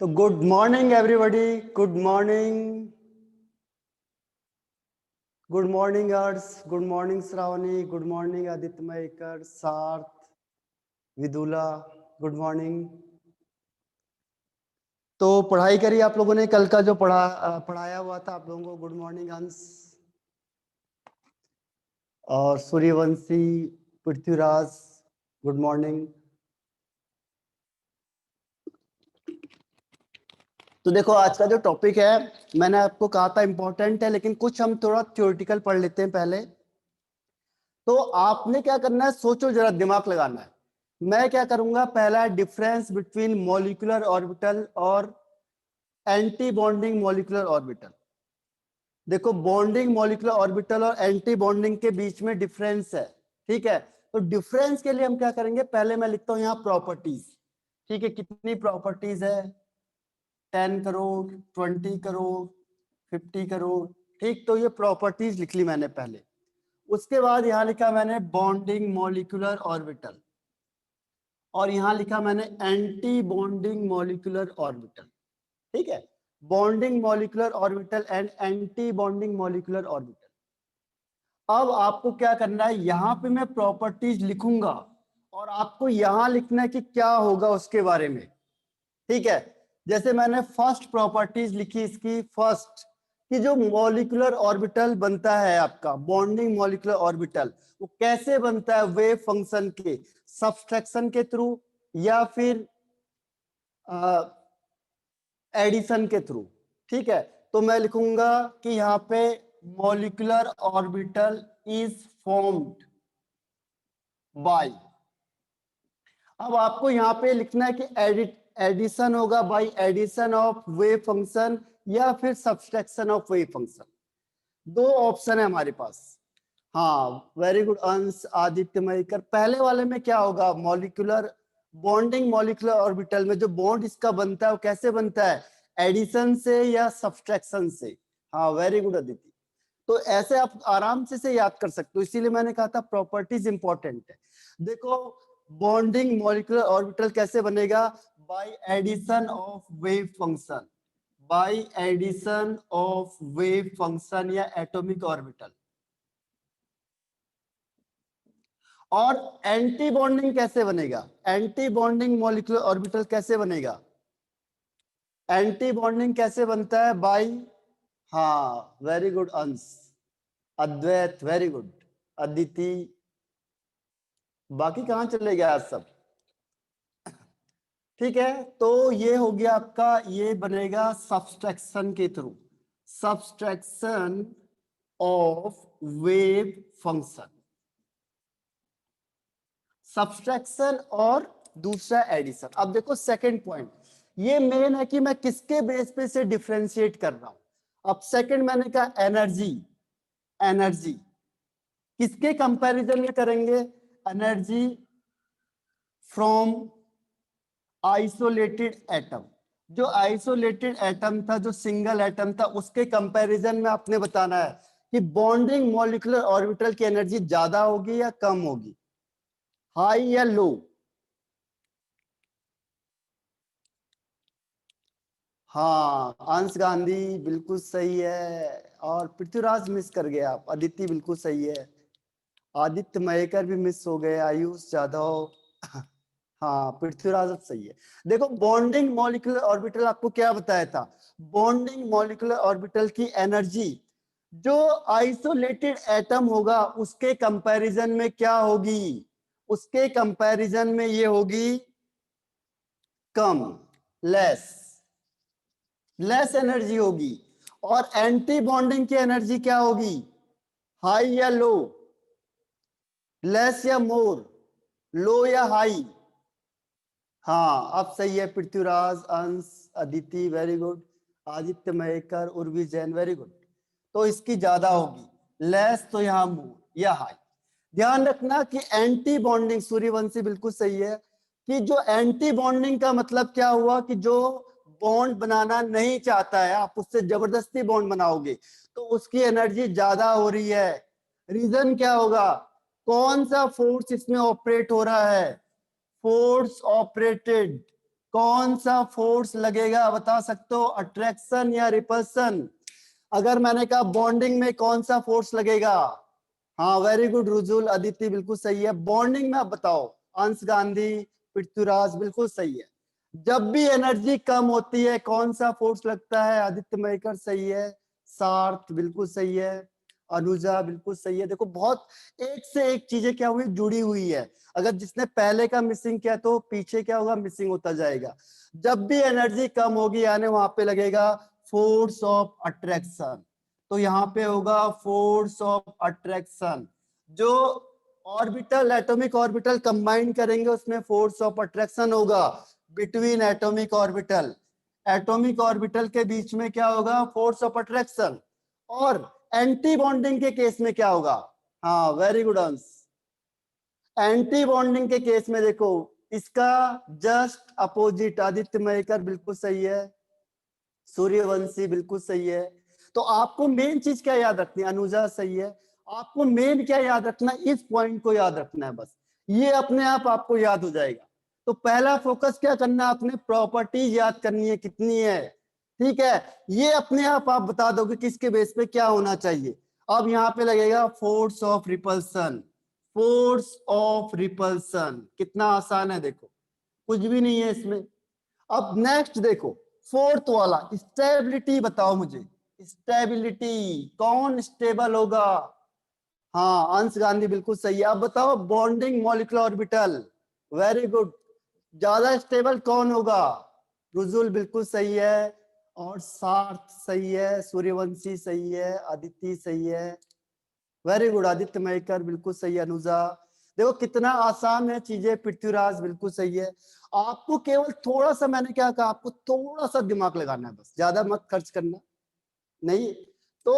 तो good morning everybody, good morning, good morning Arsh, good morning Shravani, good morning Aditya Mayekar, Sarth, Vidula, good morning. तो पढ़ाई करी आप लोगों ने, कल का जो पढ़ाया हुआ था आप लोगों को। गुड मॉर्निंग अंश और सूर्यवंशी, पृथ्वीराज, गुड मॉर्निंग। तो देखो आज का जो टॉपिक है, मैंने आपको कहा था इंपॉर्टेंट है, लेकिन कुछ हम थोड़ा थ्योरेटिकल पढ़ लेते हैं पहले। तो आपने क्या करना है, सोचो जरा, दिमाग लगाना है। मैं क्या करूंगा, पहला डिफरेंस बिटवीन मॉलिक्यूलर ऑर्बिटल और एंटी बॉन्डिंग मॉलिक्यूलर ऑर्बिटल। देखो, बॉन्डिंग मॉलिक्यूलर ऑर्बिटल और एंटी बॉन्डिंग के बीच में डिफरेंस है, ठीक है। तो डिफरेंस के लिए हम क्या करेंगे, पहले मैं लिखता हूं यहाँ प्रॉपर्टीज, ठीक है। कितनी प्रॉपर्टीज है, 10 करोड़, 20 करोड़, 50 करोड़, ठीक। तो ये प्रॉपर्टीज लिख ली मैंने पहले। उसके बाद यहां लिखा मैंने बॉन्डिंग मॉलिक्यूलर ऑर्बिटल, और यहां लिखा मैंने एंटी बॉन्डिंग मॉलिक्यूलर ऑर्बिटल, ठीक है। Bonding molecular orbital and anti bonding molecular orbital. अब आपको क्या करना है, यहां पे मैं प्रॉपर्टीज लिखूंगा और आपको यहां लिखना है कि क्या होगा उसके बारे में, ठीक है। जैसे मैंने फर्स्ट प्रॉपर्टीज लिखी इसकी, फर्स्ट कि जो मॉलिक्यूलर ऑर्बिटल बनता है आपका, बॉन्डिंग मॉलिक्यूलर ऑर्बिटल, वो कैसे बनता है, वेव फंक्शन के, सब्सट्रैक्शन के थ्रू, या फिर एडिशन के थ्रू, ठीक है। तो मैं लिखूंगा कि यहाँ पे molecular orbital is formed by, अब आपको यहाँ पे लिखना है कि एडिशन होगा by addition of wave function या फिर सब्सट्रैक्शन ऑफ वेव फंक्शन। दो ऑप्शन है हमारे पास। हाँ, वेरी गुड अंश, आदित्य मयकर। पहले वाले में क्या होगा, मॉलिक्यूलर बॉन्डिंग मॉलिक्यूलर ऑर्बिटल में जो बॉन्ड इसका बनता है वो कैसे बनता है, एडिशन से या सब्सट्रैक्शन से। हाँ, वेरी गुड अदिति। तो ऐसे आप आराम से याद कर सकते हो, इसीलिए मैंने कहा था प्रॉपर्टीज इंपॉर्टेंट है। देखो, बॉन्डिंग मॉलिक्यूलर ऑर्बिटल कैसे बनेगा, by addition of wave function, by addition of wave function या एटॉमिक ऑर्बिटल। और एंटी बॉन्डिंग कैसे बनेगा, एंटी बॉन्डिंग मॉलिक्यूलर ऑर्बिटल कैसे बनेगा, एंटी बॉन्डिंग कैसे बनता है, बाय, हाँ वेरी गुड अंश, अद्वैत वेरी गुड, अदिति, बाकी कहां चले गए आज सब, ठीक है। तो ये हो गया आपका, ये बनेगा सब्सट्रैक्शन के through, subtraction of wave function, subtraction और दूसरा एडिशन। अब देखो सेकंड पॉइंट, ये मेन है कि मैं किसके बेस पे से डिफरेंशिएट कर रहा हूं। अब सेकंड मैंने कहा एनर्जी, एनर्जी किसके कंपैरिजन में करेंगे, एनर्जी फ्रॉम आइसोलेटेड एटम। जो आइसोलेटेड एटम था, जो सिंगल एटम था, उसके कंपैरिजन में आपने बताना है कि बॉन्डिंग मॉलिक्यूलर ऑर्बिटल की एनर्जी ज्यादा होगी या कम होगी, हाई या लो। हाँ, अंश गांधी बिल्कुल सही है, और पृथ्वीराज मिस कर गए आप, अदिति बिल्कुल सही है, आदित्य मयेकर भी मिस हो गए, आयुष जाधव हाँ, पृथ्वीराज अब सही है। देखो, बॉन्डिंग मॉलिक्यूलर ऑर्बिटल आपको क्या बताया था, बॉन्डिंग मॉलिक्यूलर ऑर्बिटल की एनर्जी जो आइसोलेटेड एटम होगा उसके कंपैरिजन में क्या होगी, उसके कंपैरिजन में ये होगी कम, लेस, लेस एनर्जी होगी। और एंटी बॉन्डिंग की एनर्जी क्या होगी, हाई या लो, लेस या मोर, लो या हाई। हाँ, अब सही है पृथ्वीराज, अंश, Aditi very good, Aditya Mayekar, Urvi Jain very good. तो इसकी ज्यादा होगी, लेस तो यहाँ मोर या हाई। ध्यान रखना कि एंटी बॉन्डिंग, सूर्यवंशी बिल्कुल सही है, कि जो एंटी बॉन्डिंग का मतलब क्या हुआ, कि जो बॉन्ड बनाना नहीं चाहता है, आप उससे जबरदस्ती बॉन्ड बनाओगे तो उसकी एनर्जी ज्यादा हो रही है। रीजन क्या होगा, कौन सा फोर्स इसमें ऑपरेट हो रहा है, फोर्स ऑपरेटेड, कौन सा फोर्स लगेगा, बता सकते हो, अट्रैक्शन या रिपल्सन? अगर मैंने कहा बॉन्डिंग में कौन सा फोर्स लगेगा? हाँ वेरी गुड रुजुल, अदिति बिल्कुल सही है। बॉन्डिंग में आप बताओ, अंश गांधी, पृथ्वीराज बिल्कुल सही है। जब भी एनर्जी कम होती है कौन सा फोर्स लगता है? आदित्य मयकर सही है, सार्थ बिल्कुल सही है, अनुजा बिल्कुल सही है। देखो बहुत एक से एक चीजें क्या हुई, जुड़ी हुई है। अगर जिसने पहले का मिसिंग किया तो पीछे क्या होगा, मिसिंग होता जाएगा। जब भी एनर्जी कम होगी यानी वहां पे लगेगा फोर्स ऑफ अट्रैक्शन। तो यहाँ पे होगा फोर्स ऑफ अट्रैक्शन। जो ऑर्बिटल, एटॉमिक ऑर्बिटल कंबाइन करेंगे उसमें फोर्स ऑफ अट्रैक्शन होगा between atomic orbital. Atomic orbital के बीच में क्या होगा, फोर्स ऑफ अट्रैक्शन। और एंटी बॉन्डिंग के केस में क्या होगा? हाँ वेरी गुड अंश। एंटी बॉन्डिंग के केस में देखो इसका जस्ट अपोजिट, आदित्य मयकर बिल्कुल सही है, सूर्यवंशी बिल्कुल सही है। तो आपको मेन चीज क्या याद रखनी है? अनुजा सही है। आपको मेन क्या याद रखना है? इस पॉइंट को याद रखना है बस, ये अपने आप आपको याद हो जाएगा। तो पहला फोकस क्या करना है आपने? प्रॉपर्टीज याद करनी है कितनी है, ठीक है। ये अपने आप बता दोगे किसके बेस पे क्या होना चाहिए। अब यहाँ पे लगेगा force of repulsion. Force of repulsion कितना आसान है, देखो कुछ भी नहीं है इसमें। अब नेक्स्ट देखो फोर्थ वाला, स्टेबिलिटी बताओ मुझे। स्टेबिलिटी, कौन स्टेबल होगा? हाँ अंश गांधी बिल्कुल सही है। अब बताओ bonding molecular orbital, very good. ज्यादा स्टेबल कौन होगा? रुजुल बिल्कुल सही है, और सार्थ सही है, सूर्यवंशी सही है, अदिति सही है, वेरी गुड। आदित्य मयकर बिल्कुल सही है, अनुजा। देखो कितना आसान है चीजें। पृथ्वीराज बिल्कुल सही है। आपको केवल थोड़ा सा, मैंने क्या कहा, आपको थोड़ा सा दिमाग लगाना है बस, ज्यादा मत खर्च करना, नहीं तो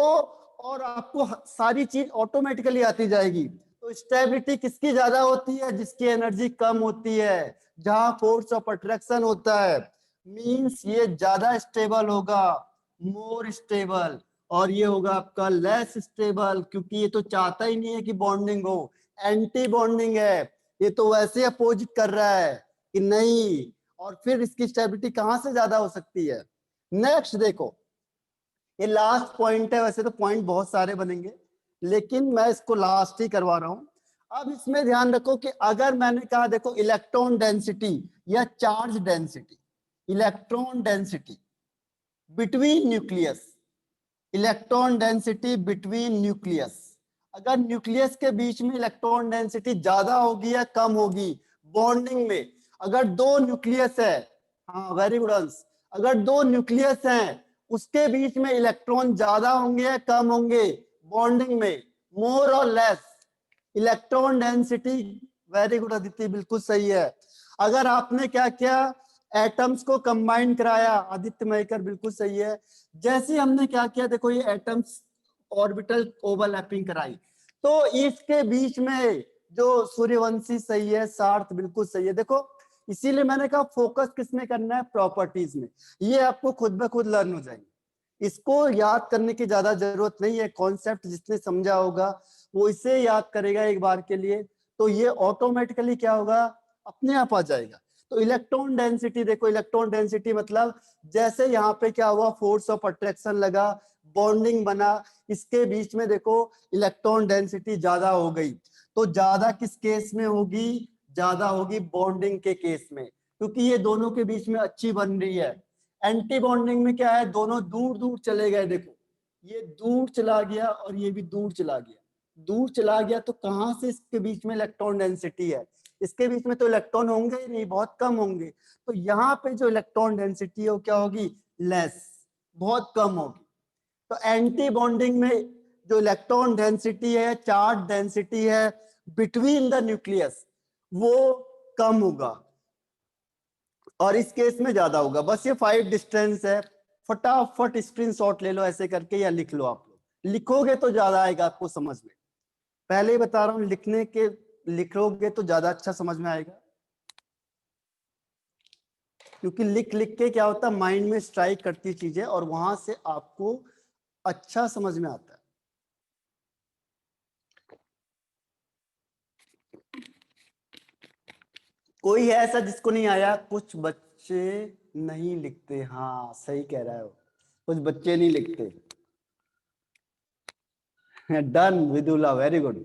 और आपको सारी चीज ऑटोमेटिकली आती जाएगी। तो स्टेबिलिटी किसकी ज्यादा होती है? जिसकी एनर्जी कम होती है, जहां फोर्स ऑफ अट्रैक्शन होता है, मींस ये ज्यादा स्टेबल होगा, मोर स्टेबल। और ये होगा आपका लेस स्टेबल, क्योंकि ये तो चाहता ही नहीं है कि बॉन्डिंग हो, एंटी बॉन्डिंग है, ये तो वैसे अपोजिट कर रहा है कि नहीं। और फिर इसकी स्टेबिलिटी कहां से ज्यादा हो सकती है? नेक्स्ट देखो, ये लास्ट पॉइंट है, वैसे तो पॉइंट बहुत सारे बनेंगे लेकिन मैं इसको लास्ट ही करवा रहा हूं। अब इसमें ध्यान रखो कि अगर मैंने कहा देखो इलेक्ट्रॉन डेंसिटी या charge density, electron density between nucleus, electron density between nucleus, अगर न्यूक्लियस के बीच में इलेक्ट्रॉन डेंसिटी ज्यादा होगी या कम होगी बॉन्डिंग में? अगर दो न्यूक्लियस है, हाँ वेरी गुड अंश, अगर दो न्यूक्लियस हैं उसके बीच में इलेक्ट्रॉन ज्यादा होंगे या कम होंगे बॉन्डिंग में? मोर और less electron density, very good Aditi बिल्कुल सही है। अगर आपने क्या किया, एटम्स को कंबाइन कराया, आदित्य मयकर बिल्कुल सही है। जैसे हमने क्या किया, देखो ये एटम्स ऑर्बिटल ओवरलैपिंग कराई, तो इसके बीच में जो सूर्यवंशी सही है, सार्थ बिल्कुल सही है। देखो इसीलिए मैंने कहा फोकस किसमें करना है? प्रॉपर्टीज में। ये आपको खुद ब खुद लर्न हो जाएंगे, इसको याद करने की ज्यादा जरूरत नहीं है। कॉन्सेप्ट जिसने समझा होगा वो इसे याद करेगा एक बार के लिए, तो ये ऑटोमेटिकली क्या होगा, अपने आप आ जाएगा। तो इलेक्ट्रॉन डेंसिटी देखो, इलेक्ट्रॉन डेंसिटी मतलब जैसे यहाँ पे क्या हुआ, फोर्स ऑफ अट्रैक्शन लगा, बॉन्डिंग बना, इसके बीच में देखो इलेक्ट्रॉन डेंसिटी ज्यादा हो गई। तो ज्यादा किस केस में होगी? ज्यादा होगी बॉन्डिंग के केस में, क्योंकि ये दोनों के बीच में अच्छी बन रही है। एंटी बॉन्डिंग में क्या है, दोनों दूर दूर चले गए, देखो ये दूर चला गया और ये भी दूर चला गया। दूर चला गया तो कहां से इसके बीच में इलेक्ट्रॉन डेंसिटी है? इसके बीच में तो इलेक्ट्रॉन होंगे ही नहीं, बहुत कम होंगे। तो यहाँ पे जो इलेक्ट्रॉन डेंसिटी है वो क्या होगी? लेस, बहुत कम होगी। तो एंटी बॉन्डिंग में जो इलेक्ट्रॉन डेंसिटी है, चार्ज डेंसिटी है बिटवीन द न्यूक्लियस, वो कम होगा और इस केस में ज्यादा होगा। बस ये 5 डिस्टेंस है, फटाफट स्क्रीनशॉट ले लो ऐसे करके, या लिख लो। आप लोग लिखोगे तो ज्यादा आएगा आपको समझ में, पहले ही बता रहा हूँ, लिखने के लिखोगे तो ज्यादा अच्छा समझ में आएगा, क्योंकि लिख लिख के क्या होता है, माइंड में स्ट्राइक करती चीजें और वहां से आपको अच्छा समझ में आता है। कोई है ऐसा जिसको नहीं आया? कुछ बच्चे नहीं लिखते। हाँ सही कह रहा हो, कुछ बच्चे नहीं लिखते। Done Vidula, very good.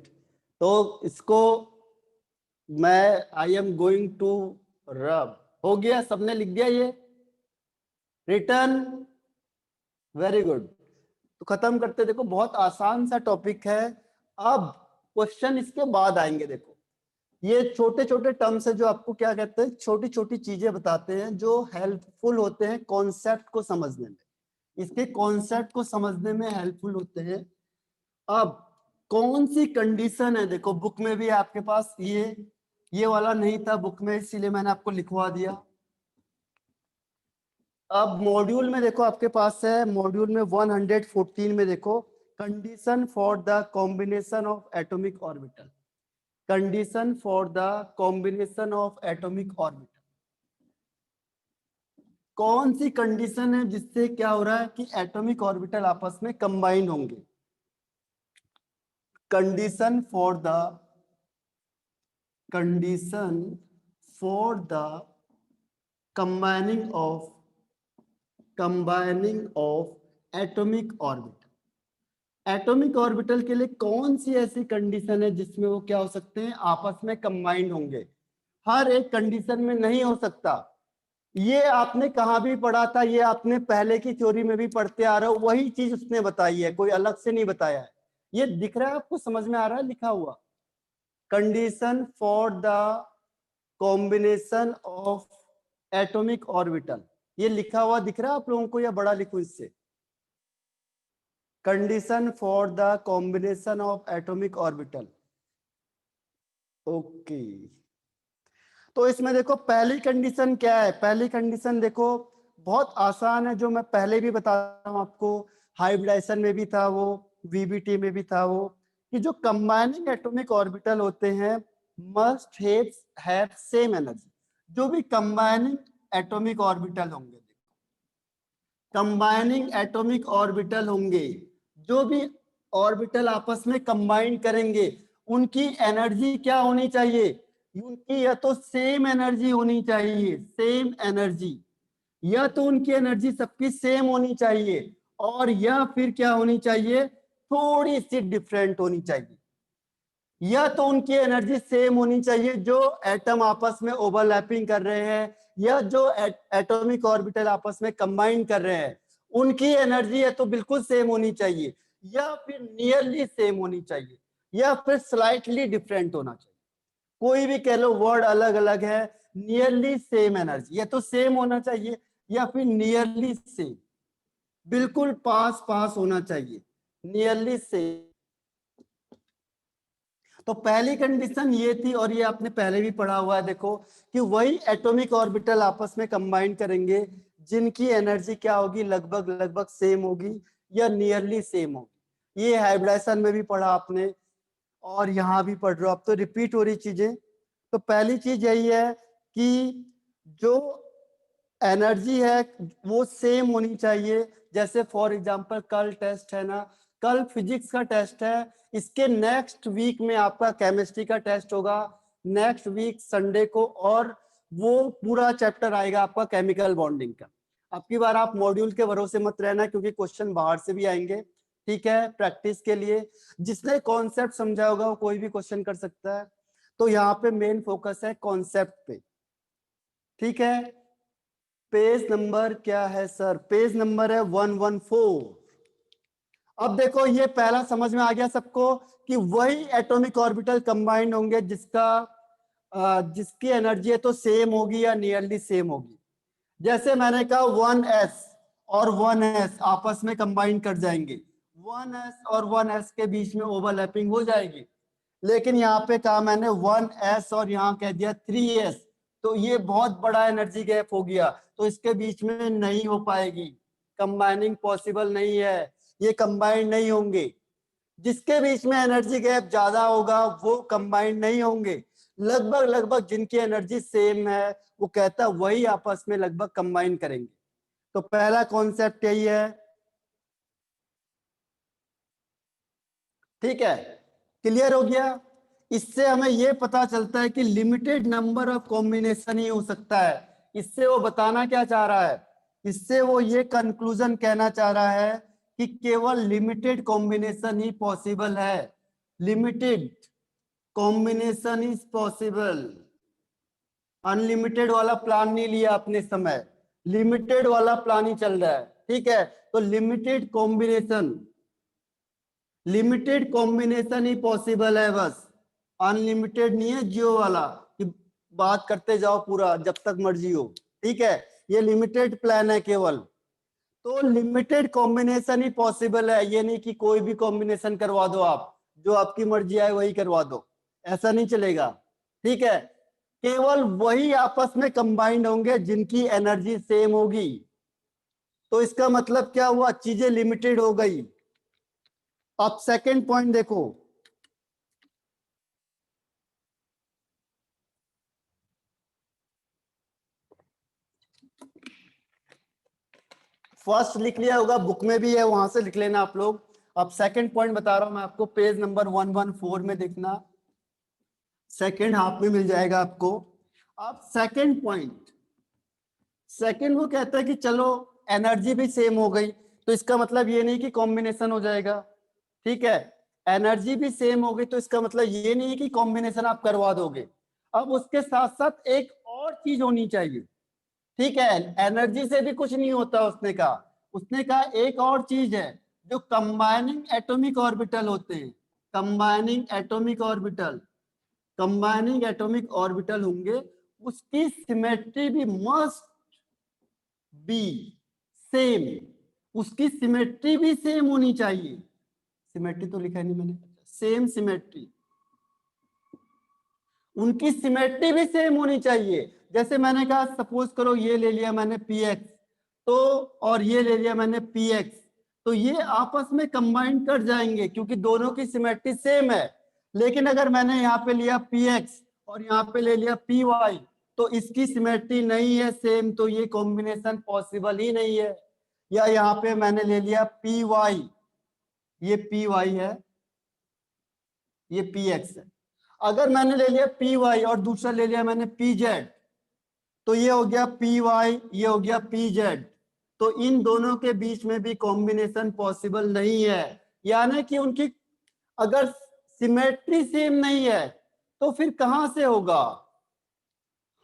तो इसको मैं I am going to rub, हो गया, सबने लिख दिया ये रिटर्न, वेरी गुड। तो खत्म करते, देखो बहुत आसान सा टॉपिक है। अब क्वेश्चन इसके बाद आएंगे। देखो ये छोटे छोटे टर्म्स है जो आपको क्या कहते हैं, छोटी छोटी चीजें बताते हैं जो हेल्पफुल होते हैं कॉन्सेप्ट को समझने में, इसके कॉन्सेप्ट को समझने में हेल्पफुल होते हैं। अब कौन सी कंडीशन है, देखो बुक में भी आपके पास ये वाला नहीं था बुक में, इसीलिए मैंने आपको लिखवा दिया। अब मॉड्यूल में देखो आपके पास है, मॉड्यूल में 114 में देखो, condition for the combination of atomic orbital, condition for the combination of atomic orbital. कौन सी कंडीशन है जिससे क्या हो रहा है कि एटॉमिक ऑर्बिटल आपस में कंबाइन होंगे। Condition for the combining of atomic orbital. Atomic orbital के लिए कौन सी ऐसी कंडीशन है जिसमें वो क्या हो सकते हैं, आपस में कंबाइन होंगे। हर एक कंडीशन में नहीं हो सकता। ये आपने कहाँ भी पढ़ा था, ये आपने पहले की थ्योरी में भी पढ़ते आ रहे हो, वही चीज उसने बताई है, कोई अलग से नहीं बताया है। ये दिख रहा है आपको, समझ में आ रहा है लिखा हुआ, condition for the combination of atomic orbital, ये लिखा हुआ दिख रहा है आप लोगों को, या बड़ा लिखूं इससे, condition for the combination of atomic orbital. Okay, तो इसमें देखो पहली कंडीशन क्या है, पहली कंडीशन देखो बहुत आसान है, जो मैं पहले भी बता रहा हूं आपको, हाइब्रिडाइजेशन में भी था वो, वीबीटी में भी था वो, कि जो कंबाइनिंग एटॉमिक ऑर्बिटल होते हैं मस्ट हैव सेम एनर्जी। जो भी कंबाइनिंग एटॉमिक ऑर्बिटल होंगे, कंबाइनिंग एटॉमिक ऑर्बिटल होंगे, जो भी ऑर्बिटल आपस में कंबाइन करेंगे, उनकी एनर्जी क्या होनी चाहिए, उनकी या तो सेम एनर्जी होनी चाहिए, सेम एनर्जी, या तो उनकी एनर्जी सबकी सेम होनी चाहिए, और या फिर क्या होनी चाहिए, थोड़ी सी डिफरेंट होनी चाहिए। या तो उनकी एनर्जी सेम होनी चाहिए जो एटम आपस में ओवरलैपिंग कर रहे हैं, या जो एटॉमिक ऑर्बिटल आपस में कंबाइन कर रहे हैं, उनकी एनर्जी है तो बिल्कुल सेम होनी चाहिए, या फिर नियरली सेम होनी चाहिए, या फिर स्लाइटली डिफरेंट होना चाहिए। कोई भी कह लो, वर्ड अलग अलग है, नियरली सेम एनर्जी, या तो सेम होना चाहिए या फिर नियरली सेम, बिल्कुल पास पास होना चाहिए, नियरली सेम। तो पहली कंडीशन ये थी, और ये आपने पहले भी पढ़ा हुआ है देखो, कि वही एटॉमिक ऑर्बिटल आपस में कंबाइन करेंगे जिनकी एनर्जी क्या होगी, लगभग लगभग सेम होगी या नियरली सेम होगी। ये हाइब्रिडाइजेशन में भी पढ़ा आपने, और यहाँ भी पढ़ रहे हो, अब तो रिपीट हो रही चीजें। तो पहली चीज यही है कि जो एनर्जी है वो सेम होनी चाहिए। जैसे फॉर एग्जांपल कल टेस्ट है ना, कल फिजिक्स का टेस्ट है, इसके नेक्स्ट वीक में आपका केमिस्ट्री का टेस्ट होगा, नेक्स्ट वीक संडे को, और वो पूरा चैप्टर आएगा आपका केमिकल बॉन्डिंग का। अब की बार आप मॉड्यूल के भरोसे मत रहना, क्योंकि क्वेश्चन बाहर से भी आएंगे, ठीक है, प्रैक्टिस के लिए। जिसने कॉन्सेप्ट समझा होगा वो कोई भी क्वेश्चन कर सकता है। तो यहाँ पे मेन फोकस है कॉन्सेप्ट पे, ठीक है। पेज नंबर क्या है सर, पेज नंबर है 114। अब देखो ये पहला समझ में आ गया सबको, कि वही एटॉमिक ऑर्बिटल कंबाइंड होंगे जिसकी एनर्जी है तो सेम होगी या नियरली सेम होगी। जैसे मैंने कहा 1s और 1s आपस में कंबाइन कर जाएंगे, 1s और 1s के बीच में ओवरलैपिंग हो जाएगी। लेकिन यहाँ पे कहा मैंने 1s और यहाँ कह दिया 3s, तो ये बहुत बड़ा एनर्जी गैप हो गया, तो इसके बीच में नहीं हो पाएगी, कंबाइनिंग पॉसिबल नहीं है, ये कंबाइन नहीं होंगे। जिसके बीच में एनर्जी गैप ज्यादा होगा वो कंबाइन नहीं होंगे। लगभग लगभग जिनकी एनर्जी सेम है वो कहता वही आपस में लगभग कंबाइन करेंगे। तो पहला कॉन्सेप्ट यही है, ठीक है, क्लियर हो गया। इससे हमें यह पता चलता है कि लिमिटेड नंबर ऑफ कॉम्बिनेशन ही हो सकता है, इससे वो बताना क्या चाह रहा है, इससे वो ये कंक्लूजन कहना चाह रहा है कि केवल लिमिटेड कॉम्बिनेशन ही पॉसिबल है, limited combination is possible. Unlimited वाला प्लान नहीं लिया अपने समय, लिमिटेड वाला प्लान ही चल रहा है, ठीक है। तो लिमिटेड कॉम्बिनेशन ही पॉसिबल है बस, अनलिमिटेड नहीं है जियो वाला कि बात करते जाओ पूरा जब तक मर्जी हो, ठीक है। ये लिमिटेड प्लान है केवल, तो लिमिटेड कॉम्बिनेशन ही पॉसिबल है, ये नहीं कि कोई भी कॉम्बिनेशन करवा दो आप, जो आपकी मर्जी आए वही करवा दो, ऐसा नहीं चलेगा, ठीक है। केवल वही आपस में कंबाइंड होंगे जिनकी एनर्जी सेम होगी। तो इसका मतलब क्या हुआ, चीजें लिमिटेड हो गई। अब सेकंड पॉइंट देखो, फर्स्ट लिख लिया होगा, बुक में भी है, वहां से लिख लेना आप लोग। अब सेकंड पॉइंट बता रहा हूं मैं आपको, पेज नंबर 114 में देखना, सेकंड हाफ में मिल जाएगा आपको। अब सेकंड पॉइंट, सेकंड वो कहता है कि चलो एनर्जी भी सेम हो गई, तो इसका मतलब ये नहीं कि कॉम्बिनेशन हो जाएगा, ठीक है। एनर्जी भी सेम हो गई तो इसका मतलब ये नहीं है कि कॉम्बिनेशन आप करवा दोगे। अब उसके साथ साथ एक और चीज होनी चाहिए, ठीक है। एनर्जी से भी कुछ नहीं होता, उसने कहा एक और चीज है, जो कंबाइनिंग एटॉमिक ऑर्बिटल होते हैं, कंबाइनिंग एटॉमिक ऑर्बिटल होंगे, उसकी सिमेट्री भी मस्ट बी सेम, उसकी सिमेट्री भी सेम होनी चाहिए। सिमेट्री तो लिखा नहीं मैंने, सेम सिमेट्री, उनकी सिमेट्री भी सेम होनी चाहिए। जैसे मैंने कहा, सपोज करो ये ले लिया मैंने px, तो और ये ले लिया मैंने px, तो ये आपस में कंबाइन कर जाएंगे क्योंकि दोनों की सिमेट्री सेम है। लेकिन अगर मैंने यहाँ पे लिया px और यहाँ पे ले लिया py, तो इसकी सिमेट्री नहीं है सेम, तो ये कॉम्बिनेशन पॉसिबल ही नहीं है। या यहाँ पे मैंने ले लिया py, ये py है, ये px है। अगर मैंने ले लिया py और दूसरा ले लिया मैंने pz, तो ये हो गया py, ये हो गया pz, तो इन दोनों के बीच में भी कॉम्बिनेशन पॉसिबल नहीं है। यानी कि उनकी अगर सिमेट्री सेम नहीं है तो फिर कहां से होगा,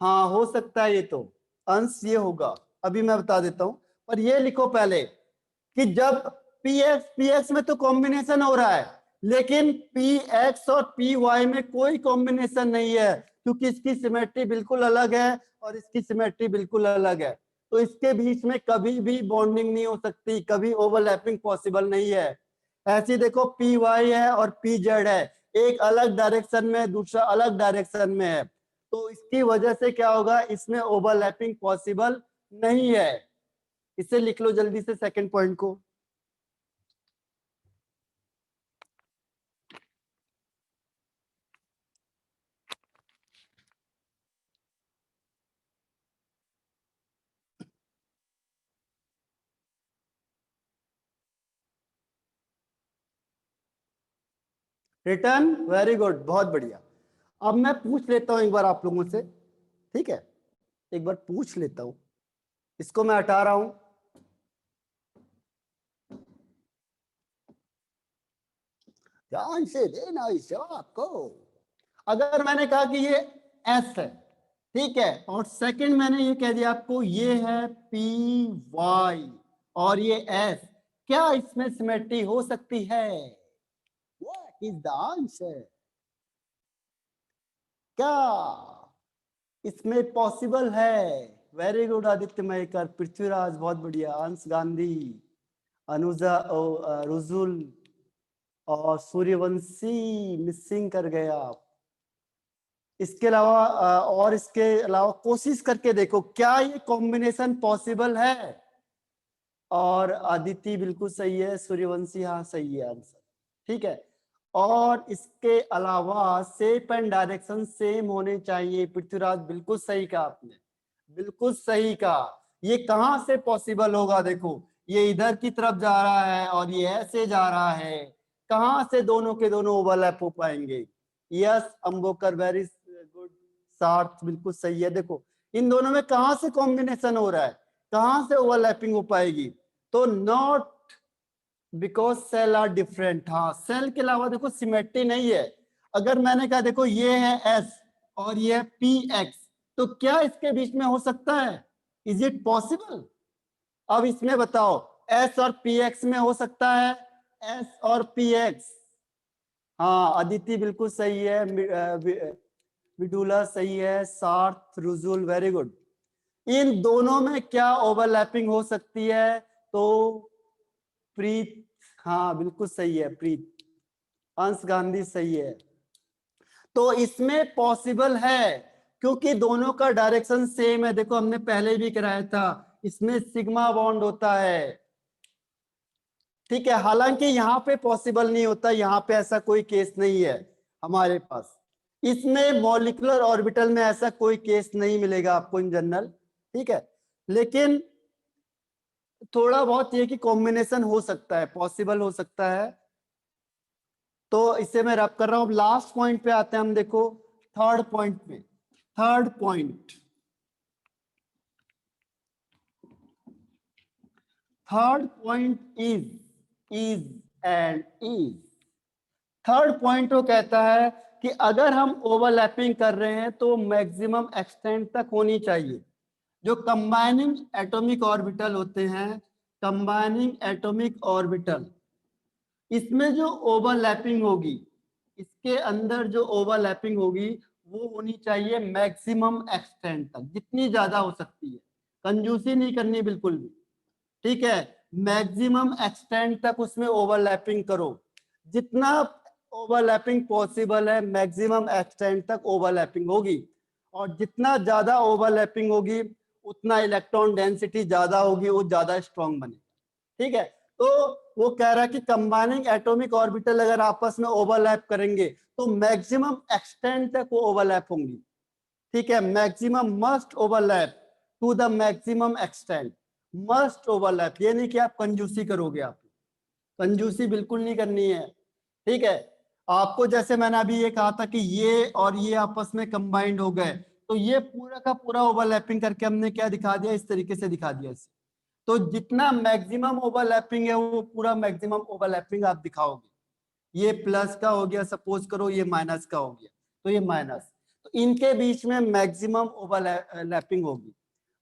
हाँ हो सकता है ये तो अंश ये होगा, अभी मैं बता देता हूं। पर ये लिखो पहले कि जब px में तो कॉम्बिनेशन हो रहा है, लेकिन px और py में कोई कॉम्बिनेशन नहीं है, क्योंकि इसकी सिमेट्री बिल्कुल अलग है और इसकी सिमेट्री बिल्कुल अलग है। तो इसके बीच में कभी भी बॉन्डिंग नहीं हो सकती, कभी ओवरलैपिंग पॉसिबल नहीं है। ऐसे देखो py है और pz है, एक अलग डायरेक्शन में है, दूसरा अलग डायरेक्शन में है, तो इसकी वजह से क्या होगा, इसमें ओवरलैपिंग पॉसिबल नहीं है। इसे लिख लो जल्दी से सेकंड पॉइंट को। रिटर्न, वेरी गुड, बहुत बढ़िया। अब मैं पूछ लेता हूं एक बार आप लोगों से, ठीक है, एक बार पूछ लेता हूं, इसको मैं हटा रहा हूं। ध्यान से देना इस जवाब को। अगर मैंने कहा कि ये एस है, ठीक है, और सेकंड मैंने ये कह दिया आपको ये है पी वाई और ये एस, क्या इसमें सिमेट्री हो सकती है? What is the answer? क्या इसमें पॉसिबल है? वेरी गुड आदित्य मयकर, पृथ्वीराज बहुत बढ़िया, अंश गांधी, अनुजा रुजुल और सूर्यवंशी मिसिंग कर गए आप। इसके अलावा और इसके अलावा कोशिश करके देखो क्या ये कॉम्बिनेशन पॉसिबल है। और आदित्य बिल्कुल सही है, सूर्यवंशी हाँ सही है आंसर, ठीक है। और इसके अलावा शेप एंड डायरेक्शन सेम होने चाहिए, पृथ्वीराज बिल्कुल सही कहा आपने, बिल्कुल सही कहा। ये कहां से पॉसिबल होगा, देखो ये इधर की तरफ जा रहा है और ये ऐसे जा रहा है, कहां से दोनों के दोनों ओवरलैप हो पाएंगे? यस अंबोकर, वेरी गुड, सार्थ बिल्कुल सही है। देखो इन दोनों में कहां से कॉम्बिनेशन हो रहा है, कहां से ओवरलैपिंग हो पाएगी? तो not because cell are different. हाँ, सेल के अलावा देखो सिमेट्री नहीं है। अगर मैंने कहा देखो ये है एस और ये है पी एक्स, तो क्या इसके बीच में हो सकता है? Is it possible? अब इसमें बताओ, एस और पी एक्स में हो सकता है? एस और पी एक्स, हाँ अदिति बिल्कुल सही है, विडुला सही है, सार्थ, रुजुल वेरी गुड। इन दोनों में क्या ओवरलैपिंग हो सकती है? तो प्रीत, हाँ बिल्कुल सही है प्रीत, अंश गांधी सही है। तो इसमें पॉसिबल है क्योंकि दोनों का डायरेक्शन सेम है। देखो हमने पहले भी कराया था, इसमें सिग्मा बॉन्ड होता है, ठीक है। हालांकि यहाँ पे पॉसिबल नहीं होता, यहाँ पे ऐसा कोई केस नहीं है हमारे पास। इसमें मॉलिक्यूलर ऑर्बिटल में ऐसा कोई केस नहीं मिलेगा आपको इन जनरल, ठीक है। लेकिन थोड़ा बहुत ये कि कॉम्बिनेशन हो सकता है, पॉसिबल हो सकता है। तो इसे मैं रब कर रहा हूं। लास्ट पॉइंट पे आते हैं हम, देखो थर्ड पॉइंट पे। Third point, third point is and is. Third point वो कहता है कि अगर हम ओवरलैपिंग कर रहे हैं तो मैक्सिमम एक्सटेंट तक होनी चाहिए। जो कंबाइनिंग एटॉमिक ऑर्बिटल होते हैं, कंबाइनिंग एटॉमिक ऑर्बिटल, इसमें जो ओवरलैपिंग होगी, इसके अंदर जो ओवरलैपिंग होगी वो होनी चाहिए मैक्सिमम एक्सटेंट तक, जितनी ज्यादा हो सकती है। कंजूसी नहीं करनी बिल्कुल भी, ठीक है। मैक्सिमम एक्सटेंट तक उसमें ओवरलैपिंग करो, जितना ओवरलैपिंग पॉसिबल है मैक्सिमम एक्सटेंट तक ओवरलैपिंग होगी। और जितना ज्यादा ओवरलैपिंग होगी उतना इलेक्ट्रॉन डेंसिटी ज्यादा होगी, वो ज्यादा स्ट्रॉन्ग बनेगा, ठीक है। तो वो कह रहा है कि कंबाइनिंग एटॉमिक ऑर्बिटल अगर आपस में ओवरलैप करेंगे तो मैक्सिमम एक्सटेंट तक वो ओवरलैप होंगी, ठीक है। Maximum must overlap to the maximum extent, must overlap. ये नहीं कि आप कंजूसी करोगे, आप कंजूसी बिल्कुल नहीं करनी है, ठीक है। आपको जैसे मैंने अभी ये कहा था कि ये और ये आपस में कंबाइंड हो गए, तो ये पूरा का पूरा ओवरलैपिंग करके हमने क्या दिखा दिया, इस तरीके से दिखा दिया इसे। तो जितना मैक्सिमम ओवरलैपिंग है वो पूरा मैक्सिमम ओवरलैपिंग आप दिखाओगे। ये प्लस का हो गया, सपोज करो ये माइनस का हो गया, तो ये माइनस, तो इनके बीच में मैक्सिमम ओवरलैपिंग होगी,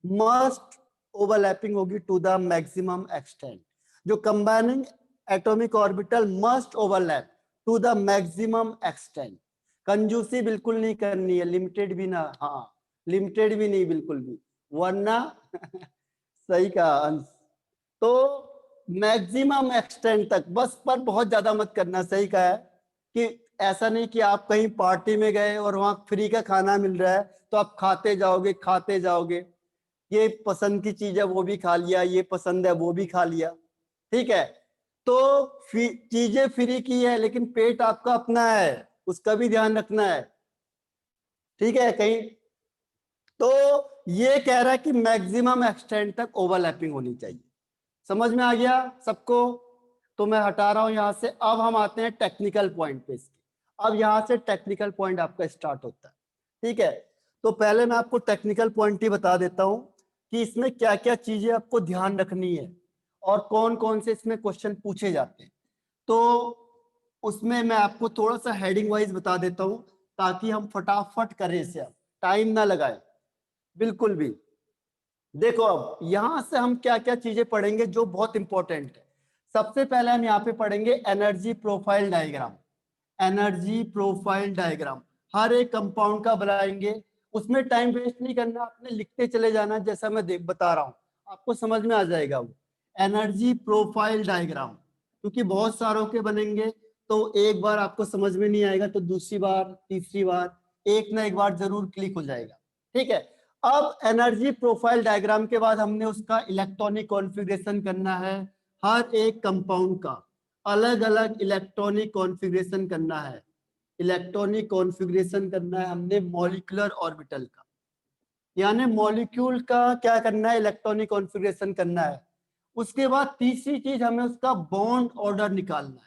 मस्ट ओवरलैपिंग होगी टू द मैक्सिमम एक्सटेंट। जो combining atomic orbital must overlap to the maximum extent. कंजूसी बिल्कुल नहीं करनी है, लिमिटेड भी ना, हाँ लिमिटेड भी नहीं बिल्कुल भी, वरना सही कहा अंश। तो मैक्सिमम एक्सटेंट तक बस, पर बहुत ज्यादा मत करना, सही कहा है कि ऐसा नहीं कि आप कहीं पार्टी में गए और वहां फ्री का खाना मिल रहा है तो आप खाते जाओगे खाते जाओगे, ये पसंद की चीज है वो भी खा लिया, ये पसंद है वो भी खा लिया, ठीक है। तो चीजें फ्री की है लेकिन पेट आपका अपना है, उसका भी ध्यान रखना है, ठीक है। कहीं तो ये कह रहा है कि मैक्सिमम एक्सटेंट तक ओवरलैपिंग होनी चाहिए। समझ में आ गया सबको? तो मैं हटा रहा हूं यहां से। अब हम आते हैं टेक्निकल पॉइंट पे इसके। अब यहां से टेक्निकल पॉइंट आपका स्टार्ट होता है, ठीक है। तो पहले मैं आपको टेक्निकल पॉइंट ही बता देता हूं कि इसमें क्या क्या चीजें आपको ध्यान रखनी है और कौन कौन से इसमें क्वेश्चन पूछे जाते हैं। तो उसमें मैं आपको थोड़ा सा हेडिंग वाइज बता देता हूं ताकि हम फटाफट करें इसे, टाइम ना लगाए बिल्कुल भी। देखो अब यहां से हम क्या क्या चीजें पढ़ेंगे जो बहुत इंपॉर्टेंट है। सबसे पहले हम यहाँ पे पढ़ेंगे energy profile diagram. Energy profile diagram हर एक कंपाउंड का बनाएंगे, उसमें टाइम वेस्ट नहीं करना, आपने लिखते चले जाना, जैसा मैं बता रहा हूँ आपको समझ में आ जाएगा वो एनर्जी प्रोफाइल डायग्राम। क्योंकि बहुत सारों के बनेंगे तो एक बार आपको समझ में नहीं आएगा तो दूसरी बार तीसरी बार एक ना एक बार जरूर क्लिक हो जाएगा, ठीक है। अब एनर्जी प्रोफाइल डायग्राम के बाद हमने उसका इलेक्ट्रॉनिक कॉन्फ़िगरेशन करना है, हर एक कंपाउंड का अलग अलग इलेक्ट्रॉनिक कॉन्फ़िगरेशन करना है। इलेक्ट्रॉनिक कॉन्फ़िगरेशन करना है हमने मॉलिक्यूलर ऑर्बिटल का, यानी मॉलिक्यूल का क्या करना है, इलेक्ट्रॉनिक कॉन्फ़िगरेशन करना है। उसके बाद तीसरी चीज हमें उसका बॉन्ड ऑर्डर निकालना है।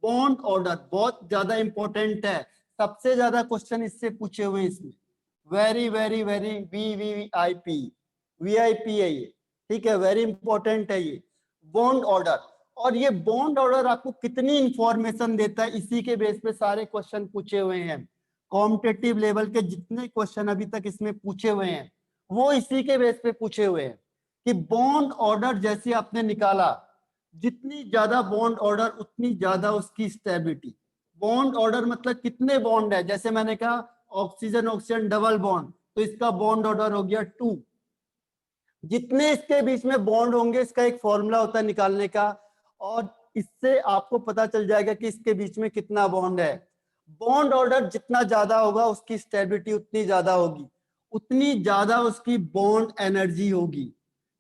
बॉन्ड ऑर्डर बहुत ज्यादा इंपॉर्टेंट है, सबसे ज्यादा क्वेश्चन इससे पूछे हुए हैं इसमें। Very very very VVIP, VIP है ये, ठीक है, वेरी इंपॉर्टेंट है ये बॉन्ड ऑर्डर। और ये बॉन्ड ऑर्डर आपको कितनी इंफॉर्मेशन देता है, इसी के बेस पे सारे क्वेश्चन पूछे हुए हैं। कॉम्पिटिटिव लेवल के जितने क्वेश्चन अभी तक इसमें पूछे हुए हैं वो इसी के बेस पे पूछे हुए हैं कि बॉन्ड ऑर्डर जैसे आपने निकाला, जितनी ज्यादा बॉन्ड ऑर्डर उतनी ज्यादा उसकी स्टेबिलिटी। बॉन्ड ऑर्डर मतलब कितने बॉन्ड है, जैसे मैंने कहा ऑक्सीजन ऑक्सीजन डबल बॉन्ड, तो इसका बॉन्ड ऑर्डर हो गया 2। जितने इसके बीच में बॉन्ड होंगे इसका एक फॉर्मूला होता है निकालने का, और इससे आपको पता चल जाएगा कि इसके बीच में कितना बॉन्ड है। बॉन्ड ऑर्डर जितना ज्यादा होगा उसकी स्टेबिलिटी उतनी ज्यादा होगी, उतनी ज्यादा उसकी बॉन्ड एनर्जी होगी।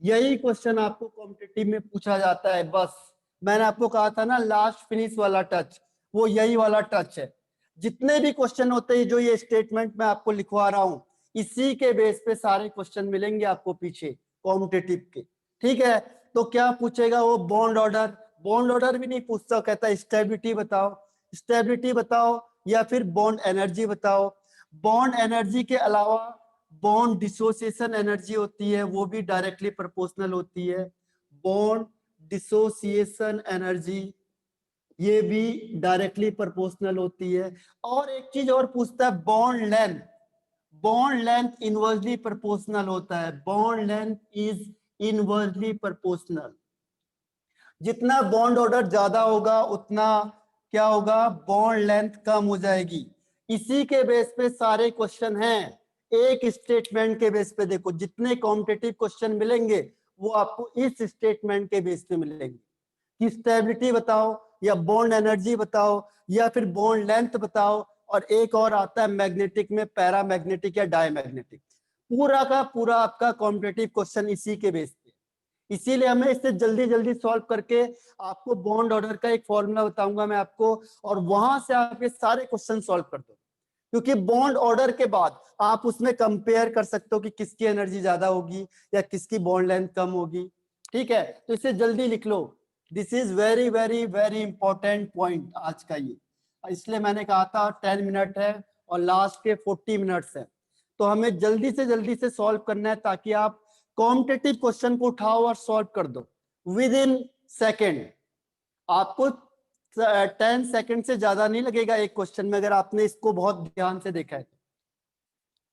यही क्वेश्चन आपको कॉम्पिटिटिव में पूछा जाता है। बस मैंने आपको कहा था ना लास्ट फिनिश वाला टच, वो यही वाला टच है। जितने भी क्वेश्चन होते हैं जो ये स्टेटमेंट मैं आपको लिखवा रहा हूं, इसी के बेस पे सारे क्वेश्चन मिलेंगे आपको पीछे कॉम्पिटिटिव के, ठीक है। तो क्या पूछेगा वो, बॉन्ड ऑर्डर। बॉन्ड ऑर्डर भी नहीं पूछता, कहता है स्टेबिलिटी बताओ, स्टेबिलिटी बताओ, या फिर बॉन्ड एनर्जी बताओ। बॉन्ड एनर्जी के अलावा बॉन्ड डिसोसिएशन एनर्जी होती है, वो भी डायरेक्टली प्रोपोर्शनल होती है। बॉन्ड डिसोसिएशन एनर्जी ये भी डायरेक्टली प्रोपोर्शनल होती है। और एक चीज और पूछता है, bond length. Bond length inversely proportional होता है, bond length is inversely proportional. जितना बॉन्ड ऑर्डर ज्यादा होगा उतना क्या होगा, बॉन्ड लेंथ कम हो जाएगी। इसी के बेस पे सारे क्वेश्चन हैं, एक स्टेटमेंट के बेस पे। देखो जितने कॉम्पिटिटिव क्वेश्चन मिलेंगे वो आपको इस स्टेटमेंट के बेस पे मिलेंगे कि स्टेबिलिटी बताओ, या बॉन्ड एनर्जी बताओ, या फिर बॉन्ड लेंथ बताओ। और एक और आता है मैग्नेटिक में, पैरामैग्नेटिक या डायमैग्नेटिक। पूरा का पूरा आपका कॉम्पिटिटिव क्वेश्चन इसी के बेस पे। इसीलिए हमें इससे जल्दी जल्दी सॉल्व करके आपको बॉन्ड ऑर्डर का एक फॉर्मूला बताऊंगा मैं आपको, और वहां से आप ये सारे क्वेश्चन सॉल्व कर दो। क्योंकि बॉन्ड ऑर्डर के बाद आप उसमें कंपेयर कर सकते हो कि किसकी एनर्जी ज्यादा होगी या किसकी बॉन्ड लेंथ कम होगी, ठीक है। तो इसे जल्दी लिख लो, this is very very very important point आज का ये। इसलिए मैंने कहा था 10 मिनट है और लास्ट के 40 मिनट्स है, तो हमें जल्दी से सॉल्व करना है ताकि आप कॉम्पिटिटिव क्वेश्चन को उठाओ और सॉल्व कर दो विद इन सेकेंड। आपको 10 सेकंड से ज्यादा नहीं लगेगा एक क्वेश्चन में, अगर आपने इसको बहुत ध्यान से देखा है तो,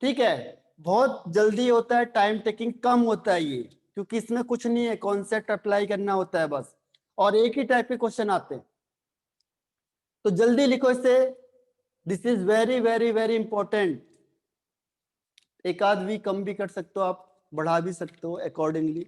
ठीक है। बहुत जल्दी होता है, टाइम टेकिंग कम होता है ये, क्योंकि इसमें कुछ नहीं है, कॉन्सेप्ट अप्लाई करना होता है बस, और एक ही टाइप के क्वेश्चन आते हैं। तो जल्दी लिखो इसे, this is very very very important. एक आध भी कम भी कर सकते हो आप, बढ़ा भी सकते हो अकॉर्डिंगली।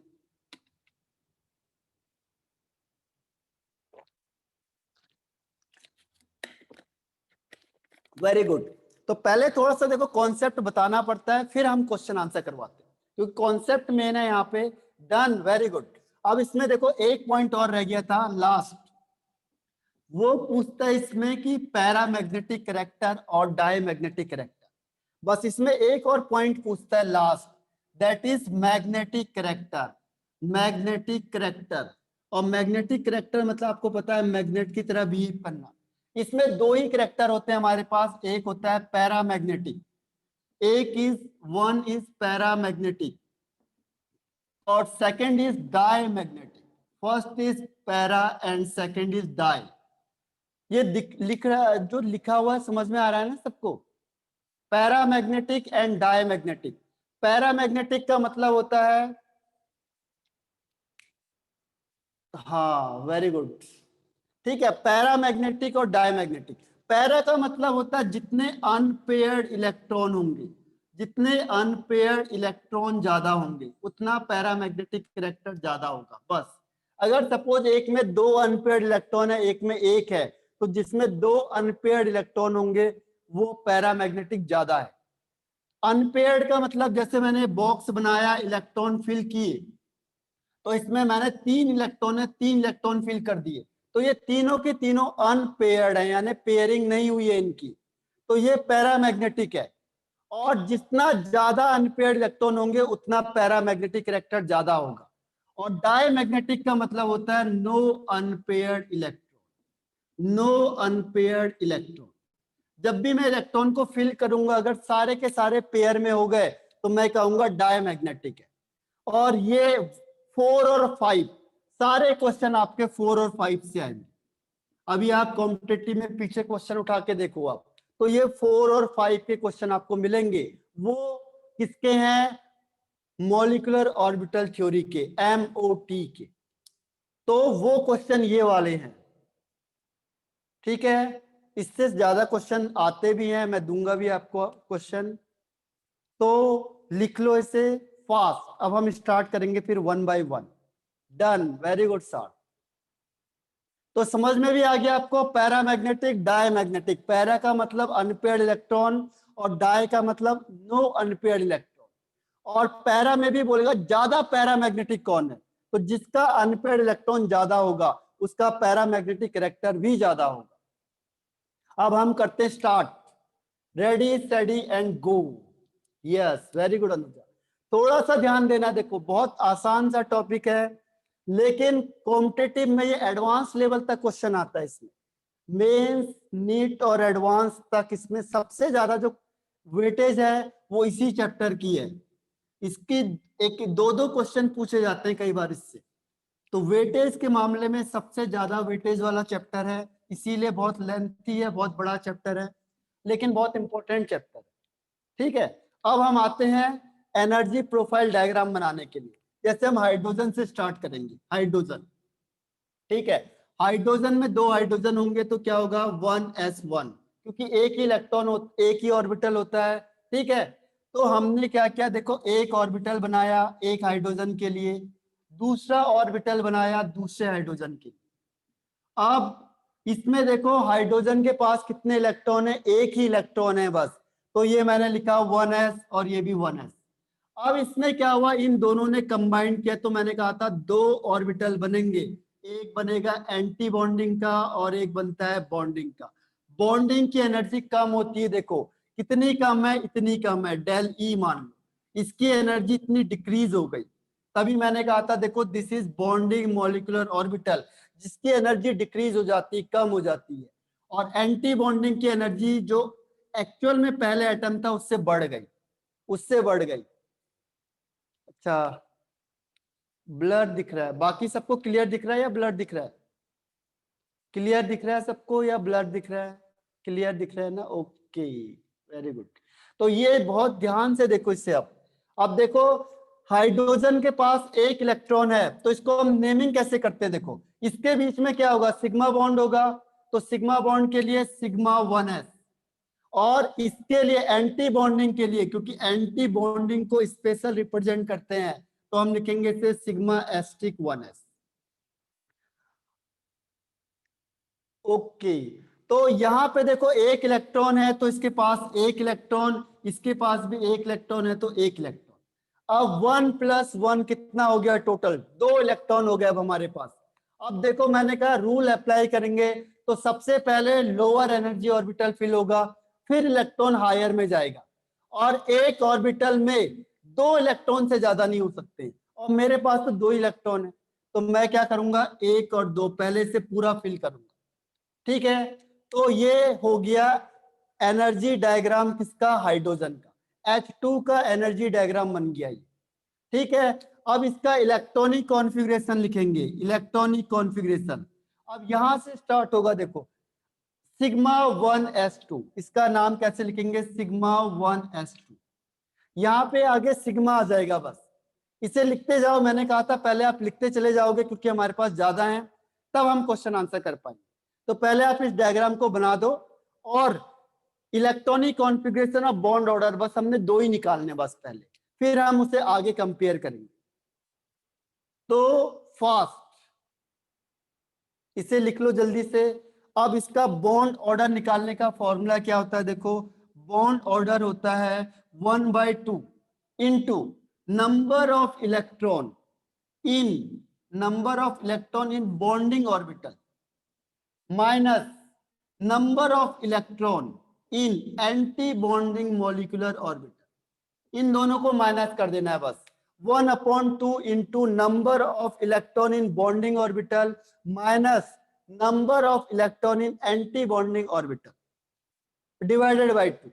Very good. तो पहले थोड़ा सा देखो कॉन्सेप्ट बताना पड़ता है, फिर हम क्वेश्चन आंसर करवाते हैं, क्योंकि कॉन्सेप्ट मेन है यहाँ पे। Done, very good. अब इसमें देखो एक पॉइंट और रह गया था लास्ट, वो पूछता है इसमें कि पैरामैग्नेटिक कैरेक्टर और डायमैग्नेटिक कैरेक्टर। बस इसमें एक और पॉइंट पूछता है last, that is magnetic character. Magnetic character, और मैग्नेटिक कैरेक्टर मतलब आपको पता है मैग्नेट की तरह बिहेव करना। इसमें दो ही कैरेक्टर होते हैं हमारे पास, एक होता है पैरामैग्नेटिक, वन इज पैरामैग्नेटिक, और second is diamagnetic. First is para and second is dia. ये लिख रहा, जो लिखा हुआ है समझ में आ रहा है ना सबको, पैरामैग्नेटिक एंड डायमैग्नेटिक। पैरामैग्नेटिक का मतलब होता है, हाँ वेरी गुड, ठीक है, पैरामैग्नेटिक और डायमैग्नेटिक। पैरा का मतलब होता है जितने अनपेयर्ड इलेक्ट्रॉन होंगे, जितने अनपेयर्ड इलेक्ट्रॉन ज्यादा होंगे उतना पैरामैग्नेटिक कैरेक्टर ज्यादा होगा। बस अगर सपोज एक में दो अनपेयर्ड इलेक्ट्रॉन है, एक में एक है, तो जिसमें दो अनपेयर्ड इलेक्ट्रॉन होंगे वो पैरामैग्नेटिक ज्यादा है। अनपेयर्ड का मतलब जैसे मैंने बॉक्स बनाया, इलेक्ट्रॉन फिल किए, तो इसमें मैंने तीन इलेक्ट्रॉन फिल कर दिए, तो ये तीनों के तीनों अनपेयर्ड है, यानी पेयरिंग नहीं हुई है इनकी, तो ये पैरामैग्नेटिक है। और जितना ज्यादा अनपेयर्ड इलेक्ट्रॉन होंगे उतना पैरामैग्नेटिक कैरेक्टर ज्यादा होगा। और डायमैग्नेटिक का मतलब होता है no unpaired electron, no unpaired electron. जब भी मैं इलेक्ट्रॉन को फिल करूंगा अगर सारे के सारे पेयर में हो गए तो मैं कहूंगा डायमैग्नेटिक है। और ये 4 और 5 सारे क्वेश्चन आपके 4 और 5 से आएंगे। अभी आप कॉम्पिटिटिव में पीछे क्वेश्चन उठा के देखो आप, तो ये 4 और 5 के क्वेश्चन आपको मिलेंगे। वो किसके हैं? मॉलिक्यूलर ऑर्बिटल थ्योरी के, MOT के। तो वो क्वेश्चन ये वाले हैं, ठीक है। इससे ज्यादा क्वेश्चन आते भी हैं, मैं दूंगा भी आपको क्वेश्चन, तो लिख लो इसे फास्ट। अब हम स्टार्ट करेंगे फिर 1 by 1। Done, very good sir. तो समझ में भी आ गया आपको, पैरामैग्नेटिक, डायमैग्नेटिक। पैरा का मतलब अनपेयर्ड इलेक्ट्रॉन और डाई का मतलब नो अनपेयर्ड इलेक्ट्रॉन। और पैरा में भी बोलेगा ज्यादा पैरामैग्नेटिक कौन है, तो जिसका अनपेयर्ड इलेक्ट्रॉन ज्यादा होगा उसका पैरामैग्नेटिक कैरेक्टर भी ज्यादा होगा। अब हम करते हैं start. Ready steady and go. Yes, very good Anuja. थोड़ा सा ध्यान देना, देखो बहुत आसान सा टॉपिक है, लेकिन कॉम्पिटिटिव में ये एडवांस लेवल तक क्वेश्चन आता है। इसमें मेंस, नीट और एडवांस तक इसमें सबसे ज्यादा जो वेटेज है वो इसी चैप्टर की है। इसकी एक दो दो क्वेश्चन पूछे जाते हैं कई बार इससे। तो वेटेज के मामले में सबसे ज्यादा वेटेज वाला चैप्टर है, इसीलिए बहुत लेंथी है, बहुत बड़ा चैप्टर है, लेकिन बहुत इंपॉर्टेंट चैप्टर है, ठीक है। अब हम आते हैं एनर्जी प्रोफाइल डायग्राम बनाने के लिए। जैसे हम हाइड्रोजन से स्टार्ट करेंगे, हाइड्रोजन, ठीक है। हाइड्रोजन में 2 हाइड्रोजन होंगे तो क्या होगा? 1s1, क्योंकि एक ही इलेक्ट्रॉन एक ही ऑर्बिटल होता है, ठीक है। तो हमने क्या किया, देखो एक ऑर्बिटल बनाया एक हाइड्रोजन के लिए, दूसरा ऑर्बिटल बनाया दूसरे हाइड्रोजन के लिए। अब इसमें देखो हाइड्रोजन के पास कितने इलेक्ट्रॉन है? एक ही इलेक्ट्रॉन है बस, तो ये मैंने लिखा 1s और ये भी 1s। अब इसमें क्या हुआ, इन दोनों ने कंबाइन किया, तो मैंने कहा था 2 ऑर्बिटल बनेंगे, एक बनेगा एंटी बॉन्डिंग का और एक बनता है बॉन्डिंग का। बॉन्डिंग की एनर्जी कम होती है, देखो कितनी कम है, इतनी कम है, डेल ई मान लो। इसकी एनर्जी इतनी डिक्रीज हो गई, तभी मैंने कहा था देखो this is bonding molecular orbital, जिसकी एनर्जी डिक्रीज हो जाती है, कम हो जाती है। और एंटी बॉन्डिंग की एनर्जी जो एक्चुअल में पहले एटम था उससे बढ़ गई, उससे बढ़ गई। अच्छा, ब्लर दिख रहा है, बाकी सबको क्लियर दिख रहा है या ब्लर दिख रहा है? क्लियर दिख रहा है सबको या ब्लर दिख रहा है? क्लियर दिख रहा है ना, ओके, वेरी गुड। तो ये बहुत ध्यान से देखो इससे। अब देखो हाइड्रोजन के पास एक इलेक्ट्रॉन है, तो इसको हम नेमिंग कैसे करते हैं? देखो इसके बीच में क्या होगा, सिग्मा बॉन्ड होगा, तो सिग्मा बॉन्ड के लिए सिग्मा 1s, और इसके लिए एंटी बॉन्डिंग के लिए, क्योंकि एंटी बॉन्डिंग को स्पेशल रिप्रेजेंट करते हैं, तो हम लिखेंगे इसे सिग्मा एस्टिक 1s। ओके, तो यहां पे देखो एक इलेक्ट्रॉन है तो इसके पास एक इलेक्ट्रॉन, इसके पास भी एक इलेक्ट्रॉन है तो एक इलेक्ट्रॉन। अब 1 + 1 कितना हो गया टोटल? 2 इलेक्ट्रॉन हो गया अब हमारे पास। अब देखो मैंने कहा रूल अप्लाई करेंगे, तो सबसे पहले लोअर एनर्जी ऑर्बिटल फिल होगा, फिर इलेक्ट्रॉन हायर में जाएगा, और एक ऑर्बिटल में 2 इलेक्ट्रॉन से ज्यादा नहीं हो सकते, और मेरे पास तो 2 इलेक्ट्रॉन है, तो मैं क्या करूंगा, 1 और 2 पहले से पूरा फिल करूंगा, ठीक है। तो ये हो गया एनर्जी डायग्राम किसका? हाइड्रोजन का। H2 का एनर्जी डायग्राम बन गया ये, ठीक है। अब इसका इलेक्ट्रॉनिक कॉन्फ़िगरेशन लिखेंगे, इलेक्ट्रॉनिक कॉन्फ़िगरेशन। अब यहां से स्टार्ट होगा, देखो सिग्मा 1s2, इसका नाम कैसे लिखेंगे? Sigma 1s2। यहाँ पे आगे सिग्मा आ जाएगा, बस इसे लिखते जाओ। मैंने कहा था पहले आप लिखते चले जाओगे, क्योंकि हमारे पास ज्यादा हैं, तब हम क्वेश्चन आंसर कर पाएंगे। तो पहले आप इस डायग्राम को बना दो, और electronic configuration of bond order बस हमने 2 ही निकालने बस पहले, फिर हम उसे आगे कंपेयर करेंगे। तो फास्ट इसे लिख लो जल्दी से। अब इसका बॉन्ड ऑर्डर निकालने का फॉर्मूला क्या होता है? देखो बॉन्ड ऑर्डर होता है 1/2 into number of electron in bonding orbital minus number of electron in anti bonding molecular orbital. इन दोनों को माइनस कर देना है बस। 1/2 into number of electron in bonding orbital minus number of electron in anti bonding orbital, divided by 2।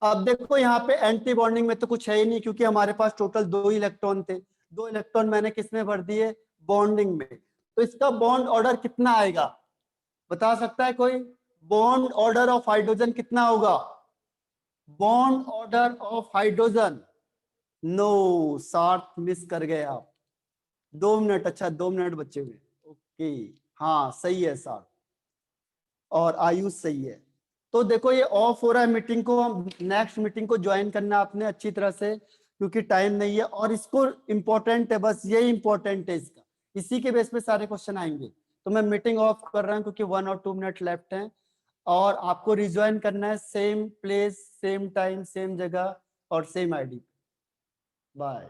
अब देखो यहाँ पे एंटी बॉन्डिंग में तो कुछ है ही नहीं, क्योंकि हमारे पास टोटल 2 इलेक्ट्रॉन थे। 2 इलेक्ट्रॉन मैंने किसमें भर दिए, बॉन्डिंग में। तो इसका बॉन्ड ऑर्डर कितना आएगा, बता सकता है कोई? बॉन्ड ऑर्डर ऑफ हाइड्रोजन कितना होगा? Bond order of hydrogen, no, Sarth miss कर गए आप। 2 मिनट, अच्छा 2 मिनट बचे हुए, ओके, हाँ सही है सार्थ, और आयुष सही है। तो देखो ये ऑफ हो रहा है मीटिंग को, हम नेक्स्ट मीटिंग को ज्वाइन करना आपने अच्छी तरह से, क्योंकि टाइम नहीं है, और इसको इंपॉर्टेंट है, बस यही इंपॉर्टेंट है इसका, इसी के बेस पे सारे क्वेश्चन आएंगे। तो मैं मीटिंग ऑफ कर रहा हूँ क्योंकि 1 और 2 मिनट लेफ्ट हैं, और आपको रिज्वाइन करना है same place, same time, same जगह और सेम आईडी। बाय।